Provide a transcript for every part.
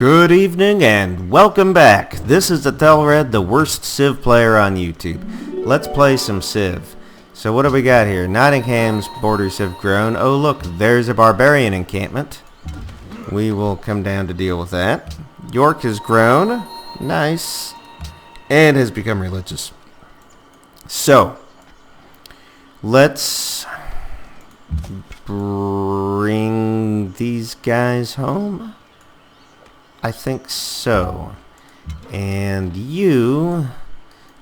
Good evening and welcome back. This is Ethelred, the worst Civ player on YouTube. Let's play some Civ. So what do we got here? Nottingham's borders have grown. Oh look, there's a barbarian encampment. We will come down to deal with that. York has grown. Nice. And has become religious. So, let's bring these guys home. I think so. And you,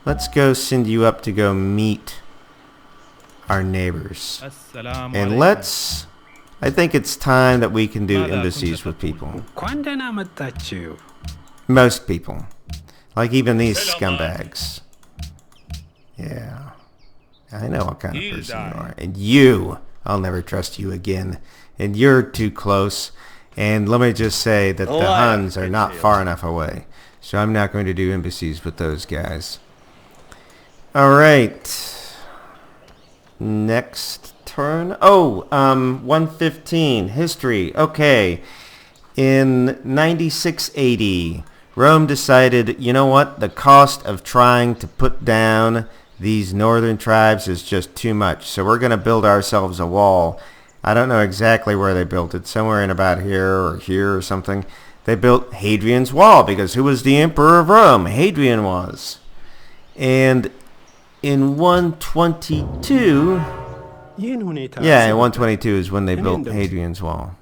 let's go send you up to go meet our neighbors. And I think it's time that we can do embassies with people. Most people. Like even these scumbags. Yeah. I know what kind of person you are. And you, I'll never trust you again. And you're too close. And let me just say that the Huns are not far enough away. So I'm not going to do embassies with those guys. Alright. Next turn. Oh, 115. History. Okay. In 96 AD, Rome decided, you know what? The cost of trying to put down these northern tribes is just too much. So we're going to build ourselves a wall. I don't know exactly where they built it. Somewhere in about here or something. They built Hadrian's Wall because who was the emperor of Rome? Hadrian was. And in 122... Yeah, in 122 is when they built Hadrian's Wall.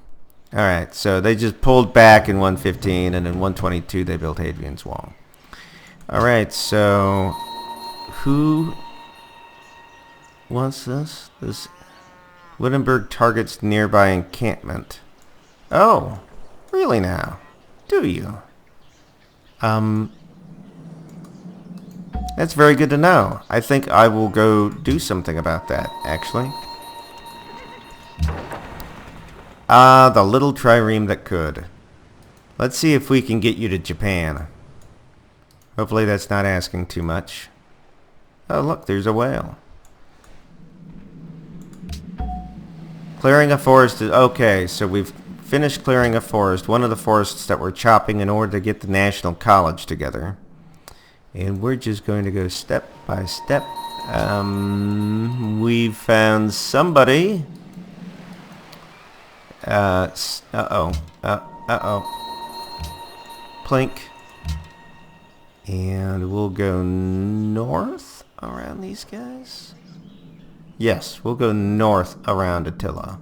Alright, so they just pulled back in 115 and in 122 they built Hadrian's Wall. Alright, so... Who wants this? This... Wittenberg targets nearby encampment. Oh, really now? Do you? That's very good to know. I think I will go do something about that, actually. The little trireme that could. Let's see if we can get you to Japan. Hopefully that's not asking too much. Oh, look, there's a whale. Clearing a forest is okay, so we've finished clearing a forest, one of the forests that we're chopping in order to get the National College together. And we're just going to go step by step. We've found somebody. Uh-oh. Plink. And we'll go north around these guys. Yes, we'll go north around Attila.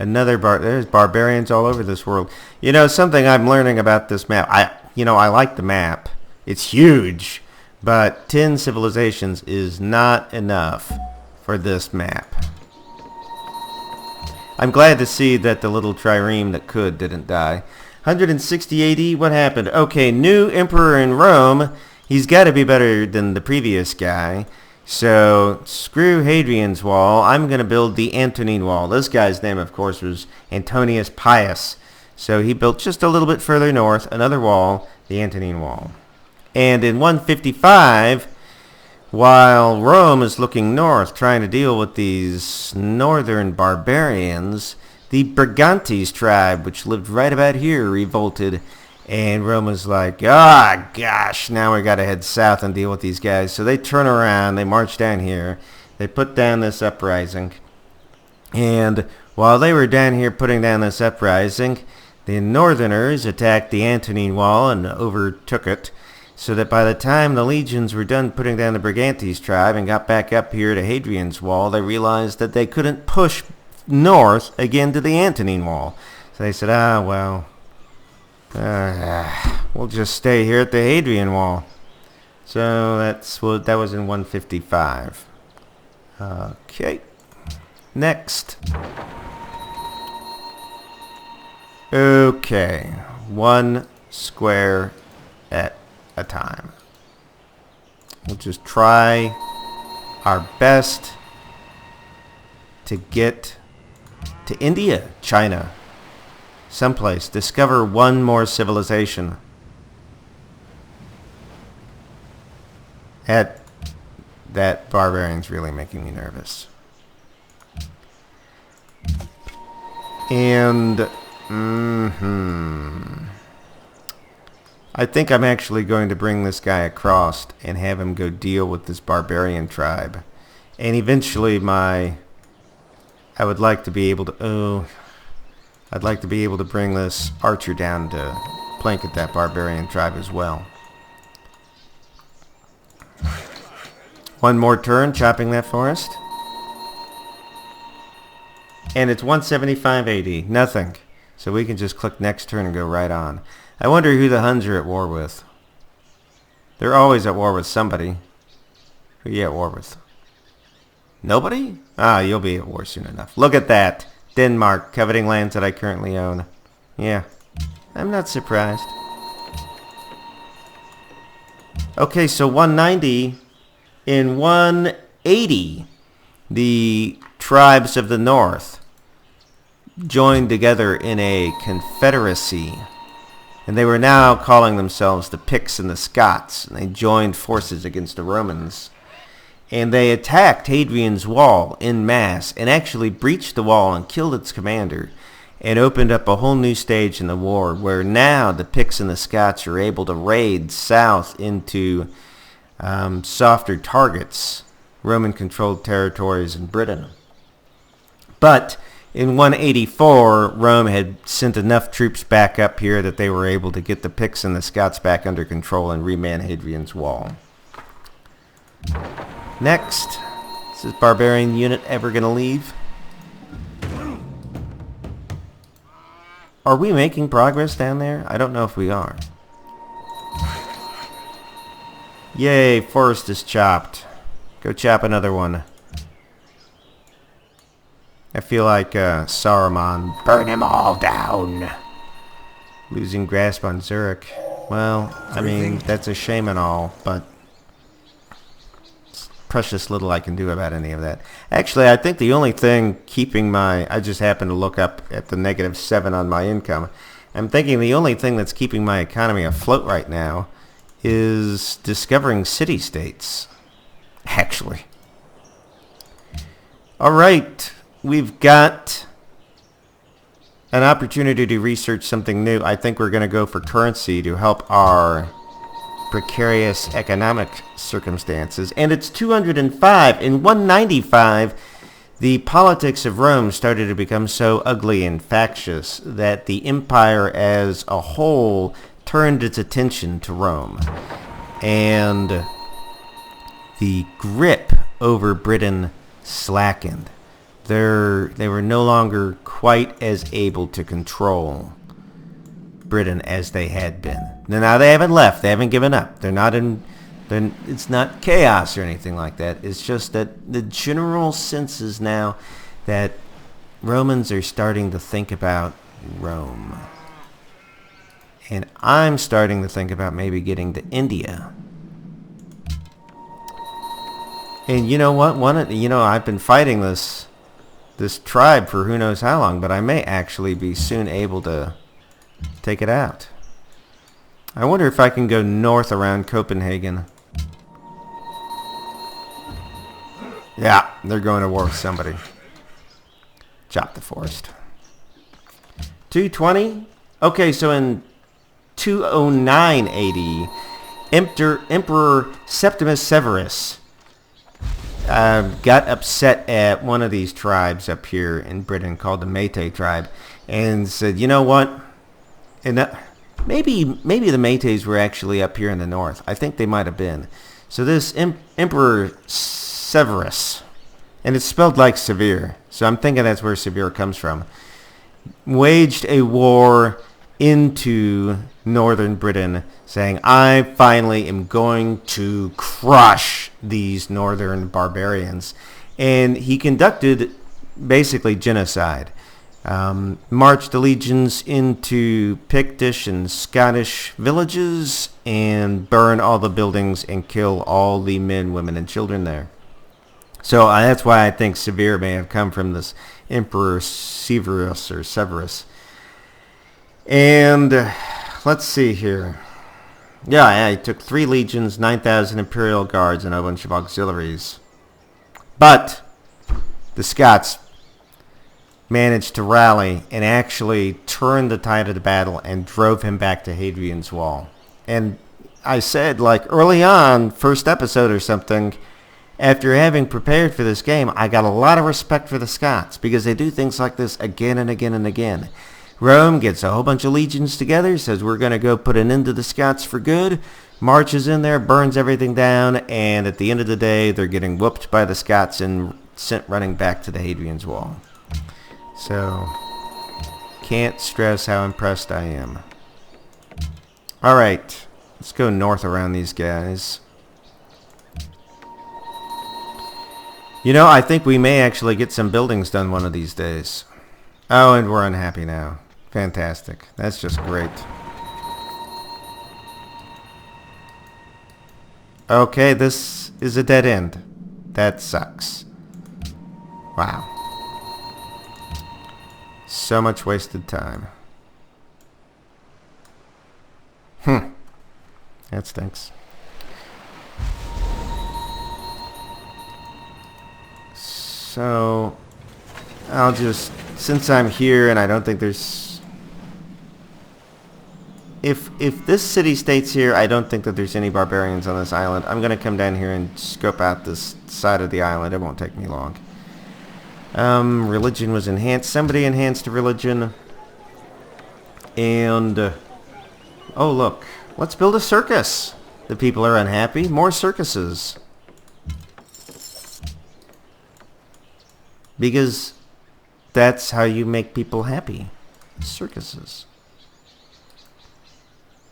There's barbarians all over this world. You know, something I'm learning about this map. I like the map. It's huge, but 10 civilizations is not enough for this map. I'm glad to see that the little trireme that could didn't die. 160 AD, what happened? Okay, new emperor in Rome. He's got to be better than the previous guy. So, screw Hadrian's Wall. I'm going to build the Antonine Wall. This guy's name, of course, was Antonius Pius. So he built just a little bit further north, another wall, the Antonine Wall. And in 155, while Rome is looking north, trying to deal with these northern barbarians, the Brigantes tribe, which lived right about here, revolted. And Rome was like, ah, gosh, now we got to head south and deal with these guys. So they turn around, they march down here, they put down this uprising. And while they were down here putting down this uprising, the northerners attacked the Antonine Wall and overtook it. So that by the time the legions were done putting down the Brigantes tribe and got back up here to Hadrian's Wall, they realized that they couldn't push north again to the Antonine Wall. So they said, well... we'll just stay here at the Hadrian Wall. So that was in 155. Okay. Next. Okay. One square at a time. We'll just try our best to get to India, China. Someplace. Discover one more civilization. That barbarian's really making me nervous. And I think I'm actually going to bring this guy across and have him go deal with this barbarian tribe. And eventually I would like to be able to, I'd like to be able to bring this archer down to blanket that barbarian tribe as well. One more turn chopping that forest. And it's 175.80. Nothing. So we can just click next turn and go right on. I wonder who the Huns are at war with. They're always at war with somebody. Who are you at war with? Nobody? Ah, you'll be at war soon enough. Look at that. Denmark, coveting lands that I currently own. Yeah. I'm not surprised. Okay, so 190. In 180, the tribes of the north joined together in a confederacy. And they were now calling themselves the Picts and the Scots. And they joined forces against the Romans. And they attacked Hadrian's wall en masse and actually breached the wall and killed its commander. And opened up a whole new stage in the war where now the Picts and the Scots are able to raid south into softer targets, Roman-controlled territories in Britain. But in 184, Rome had sent enough troops back up here that they were able to get the Picts and the Scots back under control and reman Hadrian's wall. Next, is this barbarian unit ever going to leave? Are we making progress down there? I don't know if we are. Yay, forest is chopped. Go chop another one. I feel like Saruman. Burn them all down. Losing grasp on Zurich. Well, I mean, that's a shame and all, but it's precious little I can do about any of that. Actually, I think the only thing keeping I just happened to look up at the -7 on my income. I'm thinking the only thing that's keeping my economy afloat right now is discovering city-states. Actually. All right. We've got an opportunity to research something new. I think we're going to go for currency to help our precarious economic circumstances. And it's 205. In 195, the politics of Rome started to become so ugly and factious that the empire as a whole turned its attention to Rome. And the grip over Britain slackened. They were no longer quite as able to control Britain as they had been. Now they haven't left. They haven't given up. It's not chaos or anything like that. It's just that the general sense is now that Romans are starting to think about Rome. And I'm starting to think about maybe getting to India. And you know what? I've been fighting this tribe for who knows how long, but I may actually be soon able to take it out. I wonder if I can go north around Copenhagen. Yeah, they're going to war with somebody. Chop the forest. 220? Okay, so in 209 AD, Emperor Septimus Severus got upset at one of these tribes up here in Britain called the Métis tribe and said, you know what? And maybe the Métis were actually up here in the north. I think they might have been. So this Emperor Severus, and it's spelled like severe, so I'm thinking that's where severe comes from, waged a war into northern Britain, saying, I finally am going to crush these northern barbarians. And he conducted basically genocide. Marched the legions into Pictish and Scottish villages and burn all the buildings and kill all the men, women, and children there. So that's why I think severe may have come from this Emperor Severus or Severus. And let's see here. Yeah, he took 3 legions, 9,000 imperial guards, and a bunch of auxiliaries. But the Scots managed to rally and actually turned the tide of the battle and drove him back to Hadrian's Wall. And I said, like, early on, first episode or something, after having prepared for this game, I got a lot of respect for the Scots because they do things like this again and again and again. Rome gets a whole bunch of legions together, says we're going to go put an end to the Scots for good, marches in there, burns everything down, and at the end of the day, they're getting whooped by the Scots and sent running back to the Hadrian's Wall. So, can't stress how impressed I am. Alright, let's go north around these guys. You know, I think we may actually get some buildings done one of these days. Oh, and we're unhappy now. Fantastic. That's just great. Okay, this is a dead end. That sucks. Wow. So much wasted time. That stinks. So, I'll just, since I'm here and I don't think there's, if this city-state's here, I don't think that there's any barbarians on this island. I'm going to come down here and scope out this side of the island. It won't take me long. Religion was enhanced. Somebody enhanced religion. And, oh look, let's build a circus. The people are unhappy. More circuses. Because that's how you make people happy. Circuses.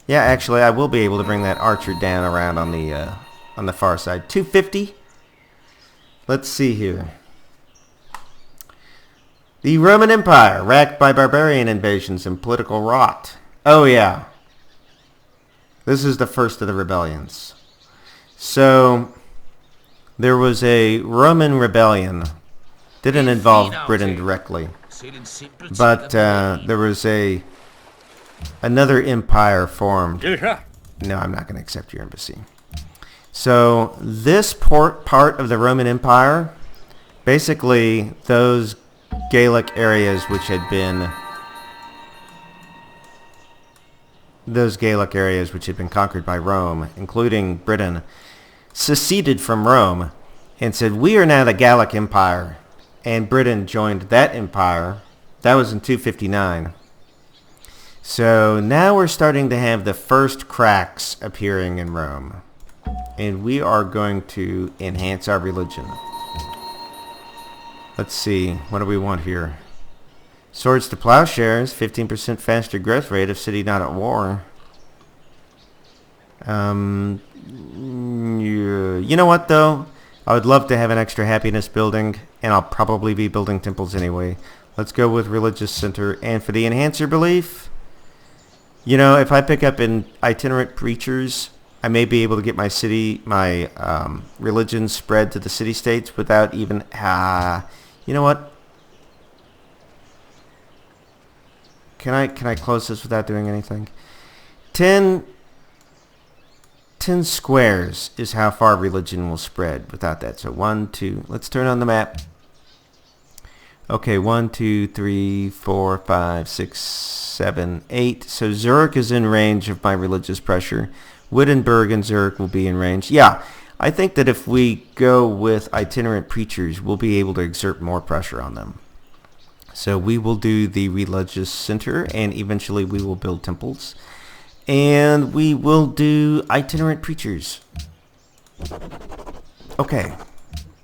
Yeah, actually, I will be able to bring that archer down around on the far side. 250. Let's see here. The Roman Empire, racked by barbarian invasions and political rot. Oh yeah. This is the first of the rebellions. So, there was a Roman rebellion. Didn't involve Britain directly. But there was another empire formed. No, I'm not going to accept your embassy. So, this part of the Roman Empire, basically those Gaelic areas which had been conquered by Rome, including Britain, seceded from Rome and said, we are now the Gallic Empire. And Britain joined that empire. That was in 259. So now we're starting to have the first cracks appearing in Rome. And we are going to enhance our religion. Let's see. What do we want here? Swords to plowshares. 15% faster growth rate if city not at war. You know what, though? I would love to have an extra happiness building, and I'll probably be building temples anyway. Let's go with religious center. And for the enhancer belief, you know, if I pick up in itinerant preachers, I may be able to get my religion spread to the city-states without even, you know what? Can I close this without doing anything? 10 squares is how far religion will spread without that. So 1, 2, let's turn on the map. Okay, 1, 2, 3, 4, 5, 6, 7, 8. So Zurich is in range of my religious pressure. Wittenberg and Zurich will be in range. Yeah, I think that if we go with itinerant preachers, we'll be able to exert more pressure on them. So we will do the religious center, and eventually we will build temples. And we will do itinerant preachers. Okay,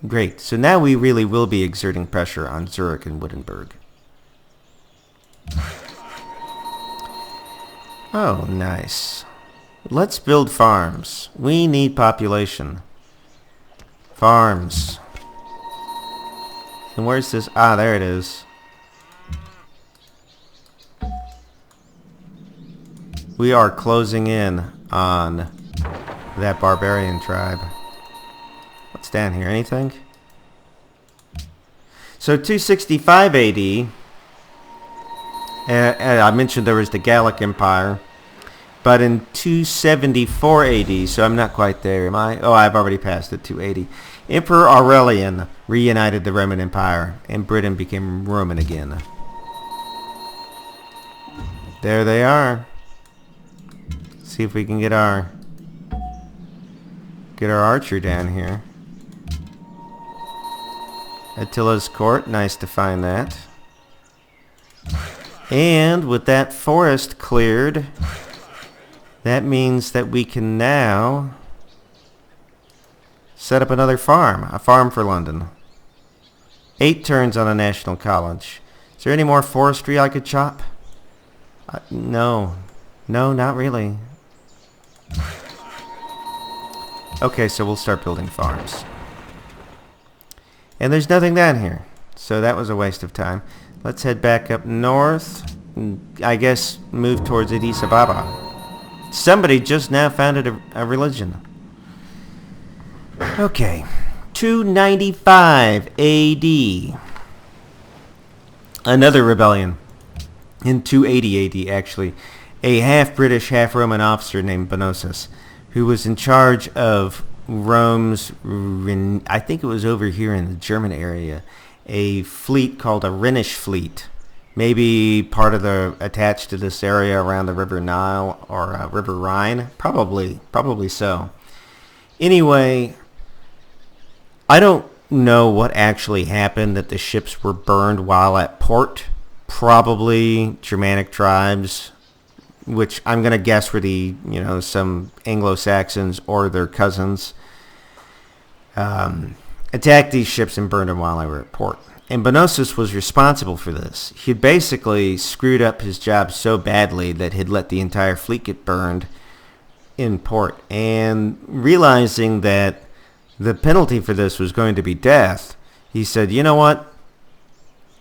great. So now we really will be exerting pressure on Zurich and Wittenberg. Oh, nice. Let's build farms. We need population. Farms. And where's this? Ah, there it is. We are closing in on that barbarian tribe. What's down here? Anything? So 265 AD, I mentioned there was the Gallic Empire. But in 274 AD, so I'm not quite there, am I? Oh, I've already passed it, 280. Emperor Aurelian reunited the Roman Empire, and Britain became Roman again. There they are. See if we can get our archer down here. Attila's court, nice to find that. And with that forest cleared, that means that we can now set up another farm, a farm for London. 8 turns on a national college. Is there any more forestry I could chop? No. No, not really. Okay, so we'll start building farms. And there's nothing down here, so that was a waste of time. Let's head back up north. I guess move towards Addis Ababa. Somebody just now founded a religion. Okay. 295 AD. Another rebellion. In 280 AD, actually. A half-British, half-Roman officer named Bonosus, who was in charge of Rome's, I think it was over here in the German area, a fleet called a Rhenish fleet. Maybe part of the attached to this area around the River Nile or River Rhine. Probably so. Anyway, I don't know what actually happened that the ships were burned while at port. Probably Germanic tribes, which I'm going to guess were some Anglo-Saxons or their cousins, attacked these ships and burned them while they were at port. And Bonosus was responsible for this. He'd basically screwed up his job so badly that he'd let the entire fleet get burned in port. And realizing that the penalty for this was going to be death, he said, you know what?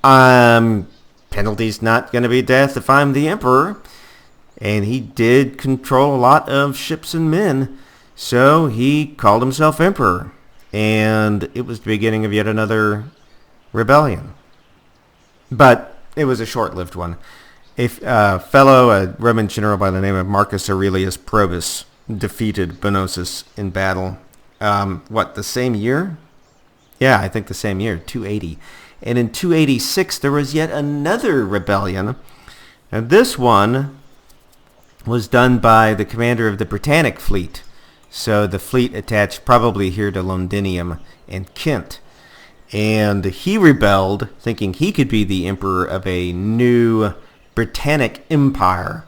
Penalty's not going to be death if I'm the emperor. And he did control a lot of ships and men, so he called himself emperor. And it was the beginning of yet another rebellion. But it was a short-lived one. A fellow Roman general by the name of Marcus Aurelius Probus defeated Bonosus in battle. The same year? Yeah, I think the same year, 280. And in 286, there was yet another rebellion. And this one was done by the commander of the Britannic fleet. So the fleet attached probably here to Londinium and Kent. And he rebelled, thinking he could be the emperor of a new Britannic empire.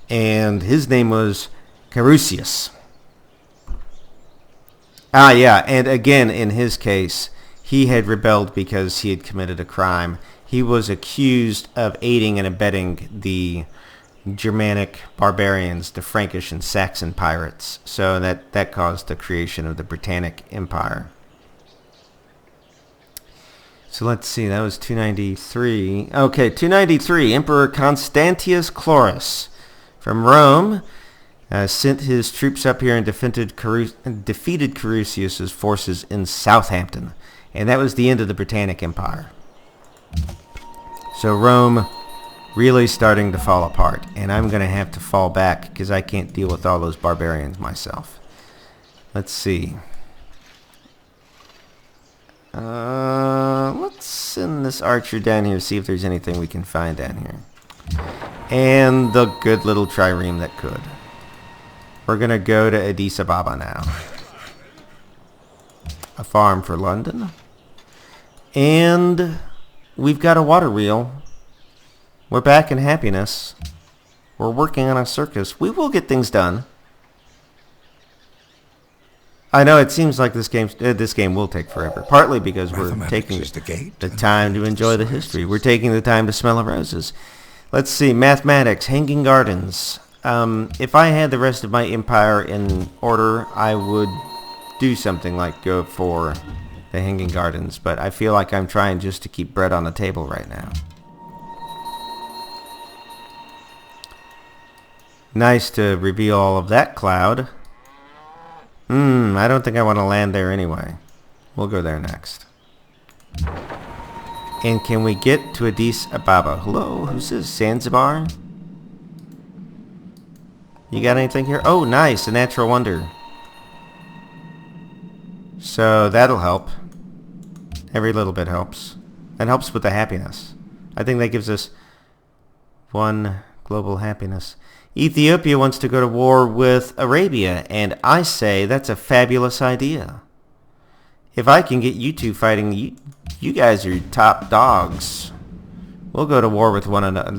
And his name was Carausius. And again, in his case, he had rebelled because he had committed a crime. He was accused of aiding and abetting the Germanic barbarians, the Frankish and Saxon pirates. So that caused the creation of the Britannic Empire. So let's see, that was 293. Okay, 293, Emperor Constantius Chlorus from Rome sent his troops up here and defeated Carausius' forces in Southampton. And that was the end of the Britannic Empire. So Rome really starting to fall apart. And I'm going to have to fall back because I can't deal with all those barbarians myself. Let's see. Let's send this archer down here, see if there's anything we can find down here. And the good little trireme that could. We're going to go to Addis Ababa now. A farm for London. And we've got a water wheel. We're back in happiness. We're working on a circus. We will get things done. I know it seems like this game will take forever, partly because we're taking the time to enjoy the history. We're taking the time to smell the roses. Let's see, mathematics, hanging gardens. If I had the rest of my empire in order, I would do something like go for the hanging gardens, but I feel like I'm trying just to keep bread on the table right now. Nice to reveal all of that cloud. I don't think I want to land there anyway. We'll go there next. And can we get to Addis Ababa? Hello, who's this? Zanzibar? You got anything here? Oh, nice. A natural wonder. So that'll help. Every little bit helps. That helps with the happiness. I think that gives us 1 global happiness. Ethiopia wants to go to war with Arabia, and I say that's a fabulous idea. If I can get you two fighting, you guys are top dogs. We'll go to war with one another.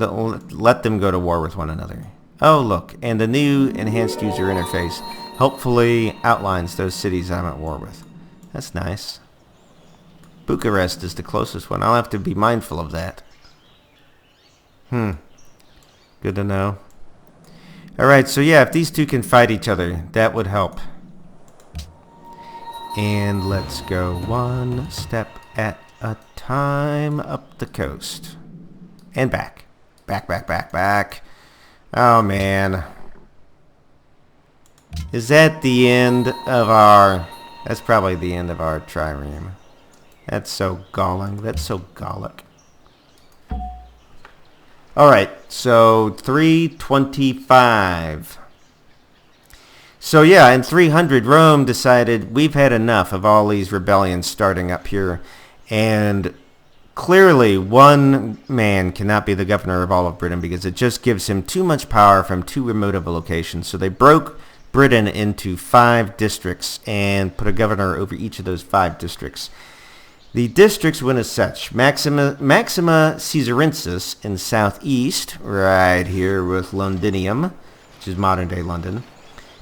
Let them go to war with one another. Oh, look, and the new enhanced user interface helpfully outlines those cities I'm at war with. That's nice. Bucharest is the closest one. I'll have to be mindful of that. Good to know. Alright, so yeah, if these two can fight each other, that would help. And let's go 1 step at a time up the coast. And back. Back. Oh, man. Is that the end of our... That's probably the end of our trireme. That's so galling. That's so Gallic. Alright, so 325. So yeah, in 300, Rome decided we've had enough of all these rebellions starting up here. And clearly, one man cannot be the governor of all of Britain because it just gives him too much power from too remote of a location. So they broke Britain into 5 districts and put a governor over each of those 5 districts. The districts went as such: Maxima Caesarensis in southeast, right here with Londinium, which is modern-day London.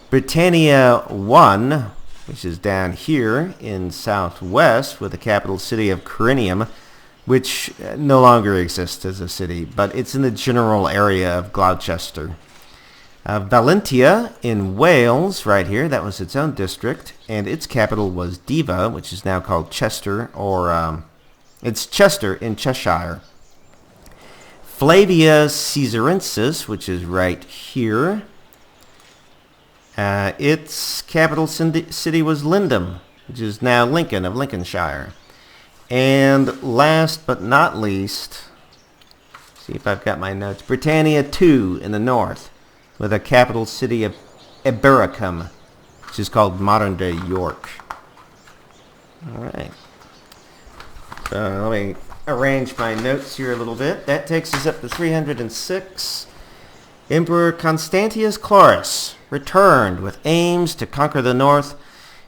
Britannia 1, which is down here in southwest with the capital city of Corinium, which no longer exists as a city, but it's in the general area of Gloucester. Valentia in Wales, right here, that was its own district, and its capital was Diva, which is now called Chester, or it's Chester in Cheshire. Flavia Caesarensis, which is right here, its capital city was Lindum, which is now Lincoln of Lincolnshire. And last but not least, see if I've got my notes, Britannia 2 in the north, with a capital city of Ebericum, which is called modern-day York. Alright. So let me arrange my notes here a little bit. That takes us up to 306. Emperor Constantius Chlorus returned with aims to conquer the north,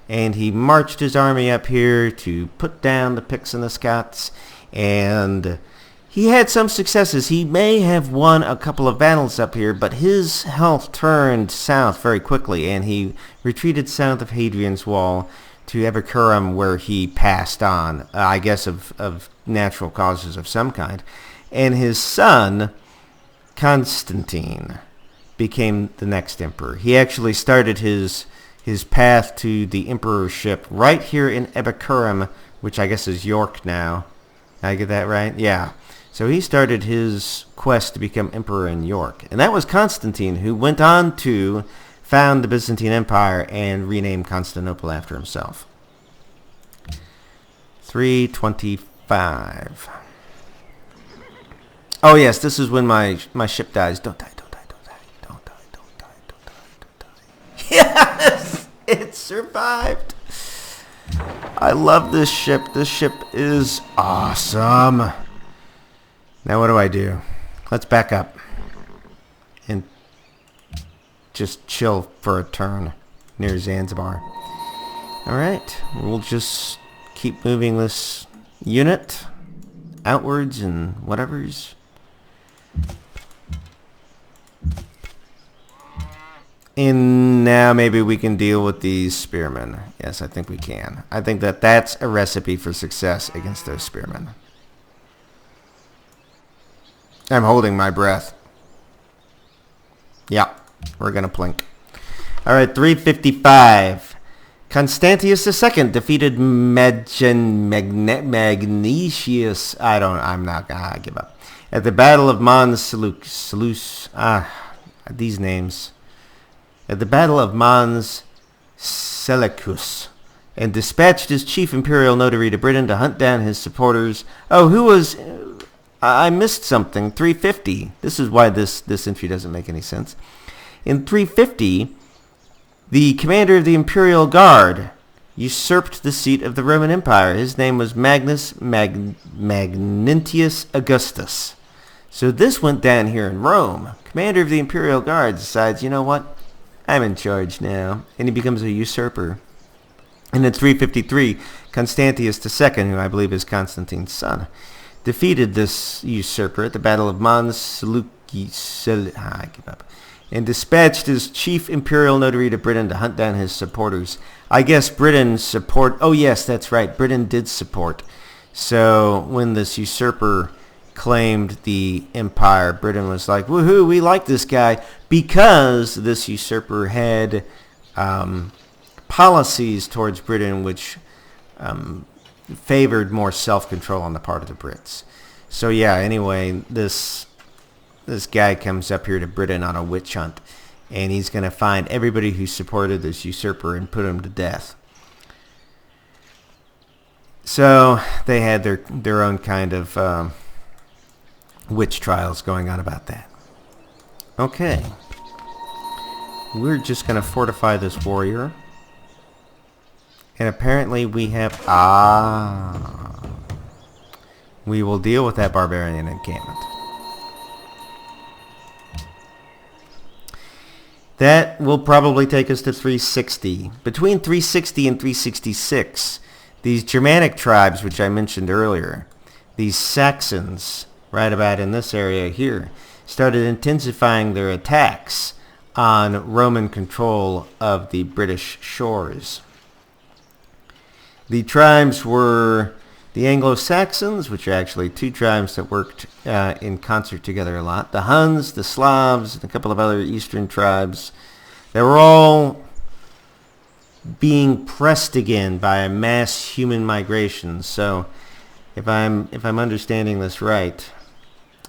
and he marched his army up here to put down the Picts and the Scots, and he had some successes. He may have won a couple of battles up here, but his health turned south very quickly, and he retreated south of Hadrian's Wall to Ebicurum, where he passed on, I guess of natural causes of some kind. And his son, Constantine, became the next emperor. He actually started his path to the emperorship right here in Ebicurum, which I guess is York now. Did I get that right? Yeah. So he started his quest to become emperor in York. And that was Constantine, who went on to found the Byzantine Empire and rename Constantinople after himself. 325. Oh yes, this is when my ship dies. Don't die. Yes! It survived! I love this ship. This ship is awesome. Now what do I do? Let's back up and just chill for a turn near Zanzibar. Alright, we'll just keep moving this unit outwards and whatever's. And now maybe we can deal with these spearmen. Yes, I think we can. I think that's a recipe for success against those spearmen. I'm holding my breath. Yeah, we're going to plink. Alright, 355. Constantius II defeated Magnesius. I give up. At the Battle of Mons Seleucus. These names. At the Battle of Mons Seleucus, and dispatched his chief imperial notary to Britain to hunt down his supporters. Oh, who was... I missed something. 350. This is why this entry doesn't make any sense. In 350, the commander of the Imperial Guard usurped the seat of the Roman Empire. His name was Magnentius Augustus. So this went down here in Rome. Commander of the Imperial Guard decides, you know what? I'm in charge now. And he becomes a usurper. And in 353, Constantius II, who I believe is Constantine's son, defeated this usurper at the Battle of Mons Seleuci. I give up. And dispatched his chief imperial notary to Britain to hunt down his supporters. I guess Britain support... Oh, yes, that's right. Britain did support. So when this usurper claimed the empire, Britain was like, woohoo, we like this guy, because this usurper had policies towards Britain which favored more self-control on the part of the Brits. So yeah, anyway, this guy comes up here to Britain on a witch hunt, and he's going to find everybody who supported this usurper and put him to death. So they had their own kind of witch trials going on about that. Okay. We're just going to fortify this warrior. And apparently we have... we will deal with that barbarian encampment. That will probably take us to 360. Between 360 and 366, these Germanic tribes, which I mentioned earlier, these Saxons, right about in this area here, started intensifying their attacks on Roman control of the British shores. The tribes were the Anglo-Saxons, which are actually two tribes that worked in concert together a lot. The Huns, the Slavs, and a couple of other eastern tribes. They were all being pressed again by a mass human migration. So, if I'm understanding this right,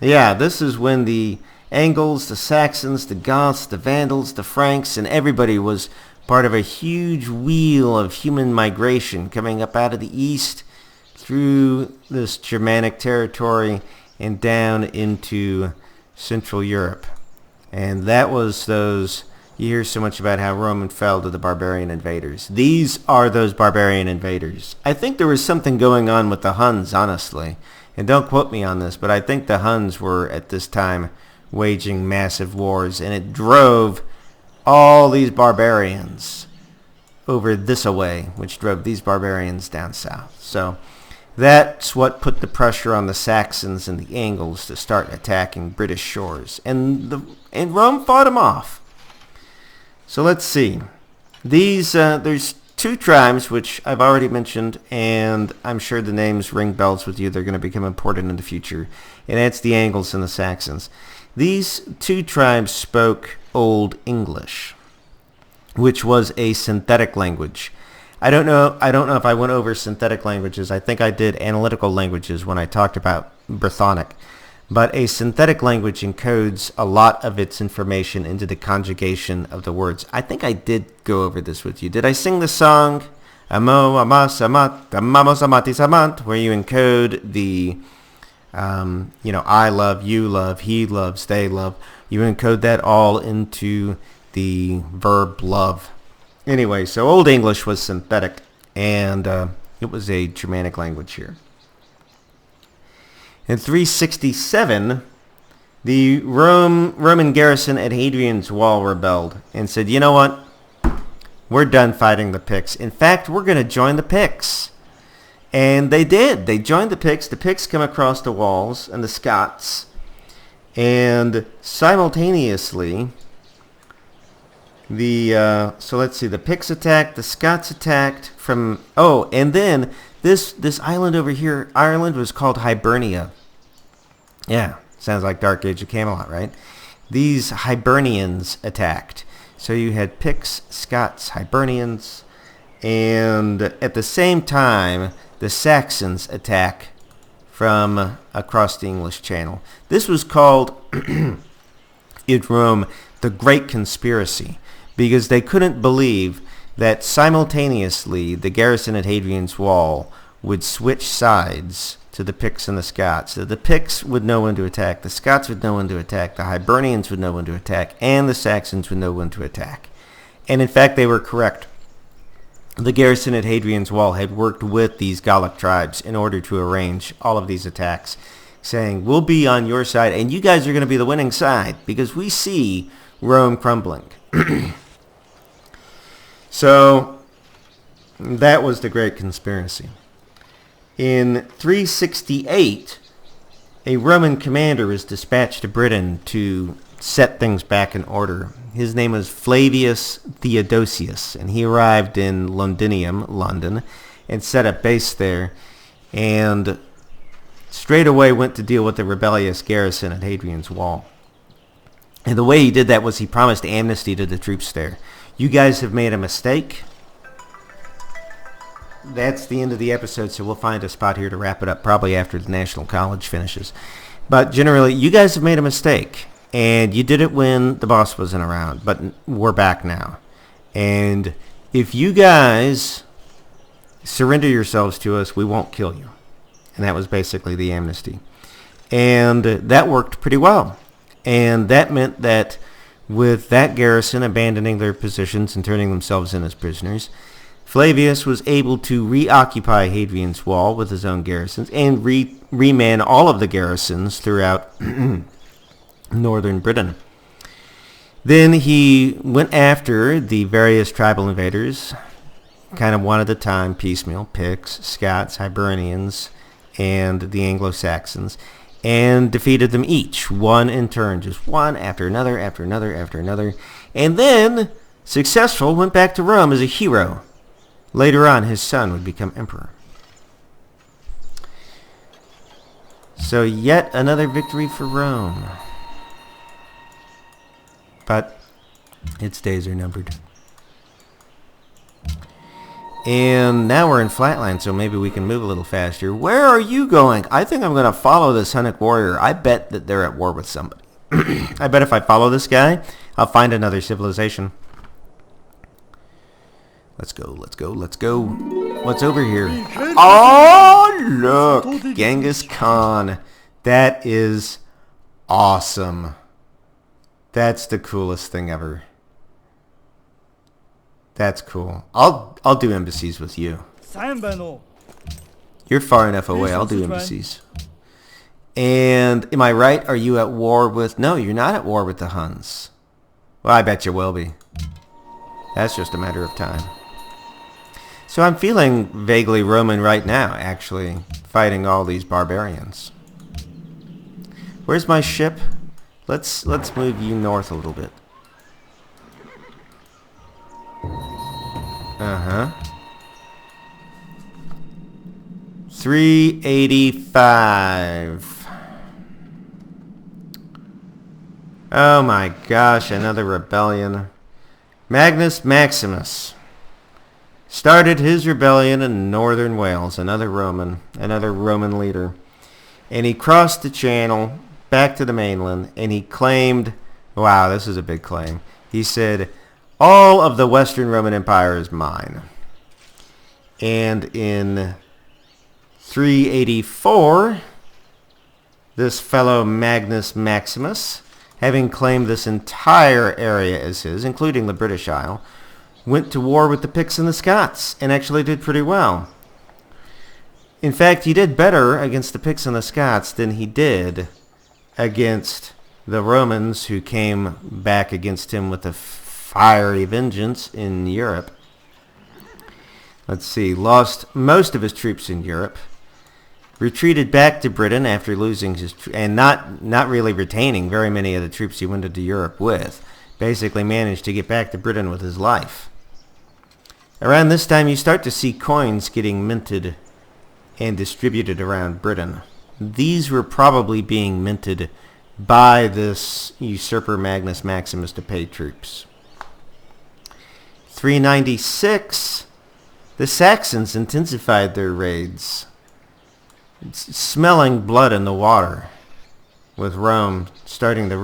yeah, this is when the Angles, the Saxons, the Goths, the Vandals, the Franks, and everybody was part of a huge wheel of human migration coming up out of the east through this Germanic territory and down into Central Europe. And that was those... You hear so much about how Rome fell to the barbarian invaders. These are those barbarian invaders. I think there was something going on with the Huns, honestly. And don't quote me on this, but I think the Huns were, at this time, waging massive wars. And it drove all these barbarians over this away, which drove these barbarians down south. So that's what put the pressure on the Saxons and the Angles to start attacking British shores. And Rome fought them off. So let's see. There's two tribes which I've already mentioned, and I'm sure the names ring bells with you. They're going to become important in the future. And that's the Angles and the Saxons. These two tribes spoke Old English, which was a synthetic language. I don't know if I went over synthetic languages. I think I did analytical languages when I talked about Brythonic. But a synthetic language encodes a lot of its information into the conjugation of the words. I think I did go over this with you. Did I sing the song Amo, Amas, Amat, Amamos, Amatis, Amant, where you encode the, I love, you love, he loves, they love. You encode that all into the verb love. Anyway, so Old English was synthetic, and it was a Germanic language here. In 367, the Roman garrison at Hadrian's Wall rebelled and said, you know what? We're done fighting the Picts. In fact, we're going to join the Picts. And they did. They joined the Picts. The Picts come across the walls, and the Scots. And simultaneously, so let's see, the Picts attacked, the Scots attacked from, and then this island over here, Ireland, was called Hibernia. Yeah, sounds like Dark Age of Camelot, right? These Hibernians attacked. So you had Picts, Scots, Hibernians, and at the same time, the Saxons attack from across the English Channel. This was called, in Rome, the Great Conspiracy, because they couldn't believe that simultaneously the garrison at Hadrian's Wall would switch sides to the Picts and the Scots. So the Picts would know when to attack, the Scots would know when to attack, the Hibernians would know when to attack, and the Saxons would know when to attack. And in fact, they were correct. The garrison at Hadrian's Wall had worked with these Gallic tribes in order to arrange all of these attacks, saying, we'll be on your side, and you guys are going to be the winning side, because we see Rome crumbling. So that was the Great Conspiracy. In 368, a Roman commander was dispatched to Britain to set things back in order. His name was Flavius Theodosius, and he arrived in Londinium, London, and set up base there, and straight away went to deal with the rebellious garrison at Hadrian's Wall. And the way he did that was he promised amnesty to the troops there. You guys have made a mistake. That's the end of the episode, so we'll find a spot here to wrap it up, probably after the National College finishes. But generally, you guys have made a mistake, and you did it when the boss wasn't around, but we're back now. And if you guys surrender yourselves to us, we won't kill you. And that was basically the amnesty. And that worked pretty well. And that meant that with that garrison abandoning their positions and turning themselves in as prisoners, Flavius was able to reoccupy Hadrian's Wall with his own garrisons and reman all of the garrisons throughout northern Britain. Then he went after the various tribal invaders, kind of one at a time, piecemeal, Picts, Scots, Hibernians, and the Anglo-Saxons, and defeated them each, one in turn, just one after another, after another, after another, and then, successful, went back to Rome as a hero. Later on, his son would become emperor. So yet another victory for Rome. But its days are numbered. And now we're in flatland, so maybe we can move a little faster. Where are you going? I think I'm going to follow this Hunnic warrior. I bet that they're at war with somebody. I bet if I follow this guy, I'll find another civilization. Let's go, let's go, let's go. What's over here? Oh, look! Genghis Khan. That is awesome. That's the coolest thing ever. That's cool. I'll do embassies with you. You're far enough away. I'll do embassies. And am I right? Are you at war with... No, you're not at war with the Huns. Well, I bet you will be. That's just a matter of time. So I'm feeling vaguely Roman right now, actually, fighting all these barbarians. Where's my ship? Let's move you north a little bit. Uh-huh. 385. Oh my gosh, another rebellion. Magnus Maximus started his rebellion in northern Wales, another Roman leader. And he crossed the channel back to the mainland, and he claimed, wow, this is a big claim. He said, all of the Western Roman Empire is mine. And in 384, this fellow Magnus Maximus, having claimed this entire area as his, including the British Isle, went to war with the Picts and the Scots, and actually did pretty well. In fact, he did better against the Picts and the Scots than he did against the Romans, who came back against him with a fiery vengeance in Europe. Let's see, lost most of his troops in Europe, retreated back to Britain after losing his and not really retaining very many of the troops he went into Europe with. Basically managed to get back to Britain with his life. Around this time, you start to see coins getting minted and distributed around Britain. These were probably being minted by this usurper Magnus Maximus to pay troops. 396, the Saxons intensified their raids. It's smelling blood in the water, with Rome starting to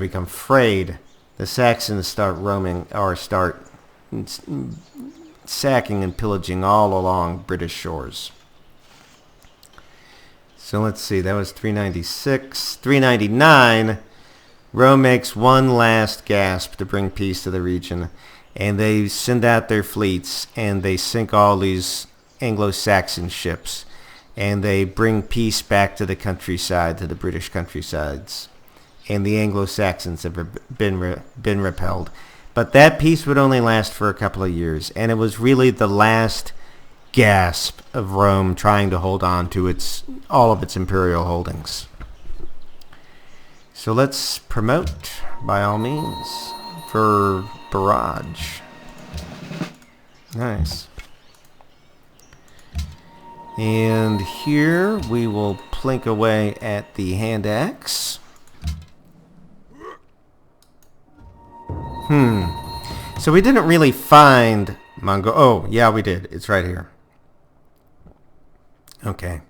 become frayed. The Saxons start sacking and pillaging all along British shores. So let's see, that was 396. 399, Rome makes one last gasp to bring peace to the region. And they send out their fleets, and they sink all these Anglo-Saxon ships. And they bring peace back to the countryside, to the British countrysides. And the Anglo-Saxons have been repelled. But that peace would only last for a couple of years. And it was really the last gasp of Rome trying to hold on to all of its imperial holdings. So let's promote, by all means, for barrage. Nice. And here we will plink away at the hand axe. So we didn't really find Mongol. Oh, yeah, we did. It's right here. Okay.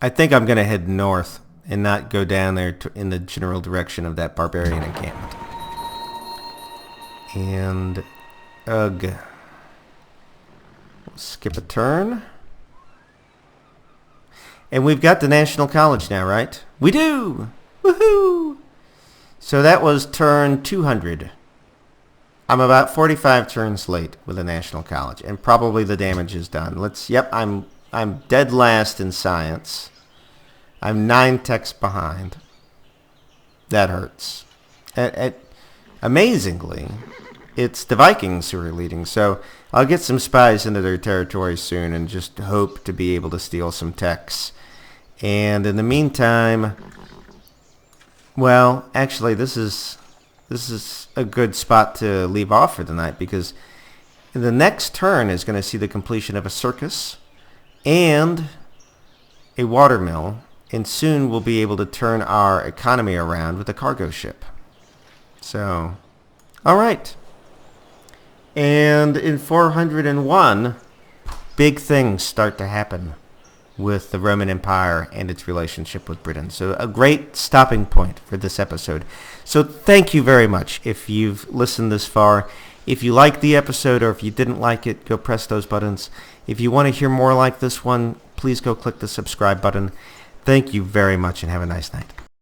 I think I'm going to head north and not go down there in the general direction of that barbarian encampment. And, ugh. We'll skip a turn. And we've got the National College now, right? We do! Woohoo! So that was turn 200. I'm about 45 turns late with the National College, and probably the damage is done. I'm dead last in science. I'm 9 techs behind. That hurts. Amazingly, it's the Vikings who are leading, so I'll get some spies into their territory soon and just hope to be able to steal some techs. And in the meantime, well, actually, this is a good spot to leave off for the night, because the next turn is going to see the completion of a circus and a watermill, and soon we'll be able to turn our economy around with a cargo ship. So, all right. And in 401, big things start to happen with the Roman Empire and its relationship with Britain. So a great stopping point for this episode. So thank you very much if you've listened this far. If you liked the episode or if you didn't like it, go press those buttons. If you want to hear more like this one, please go click the subscribe button. Thank you very much and have a nice night.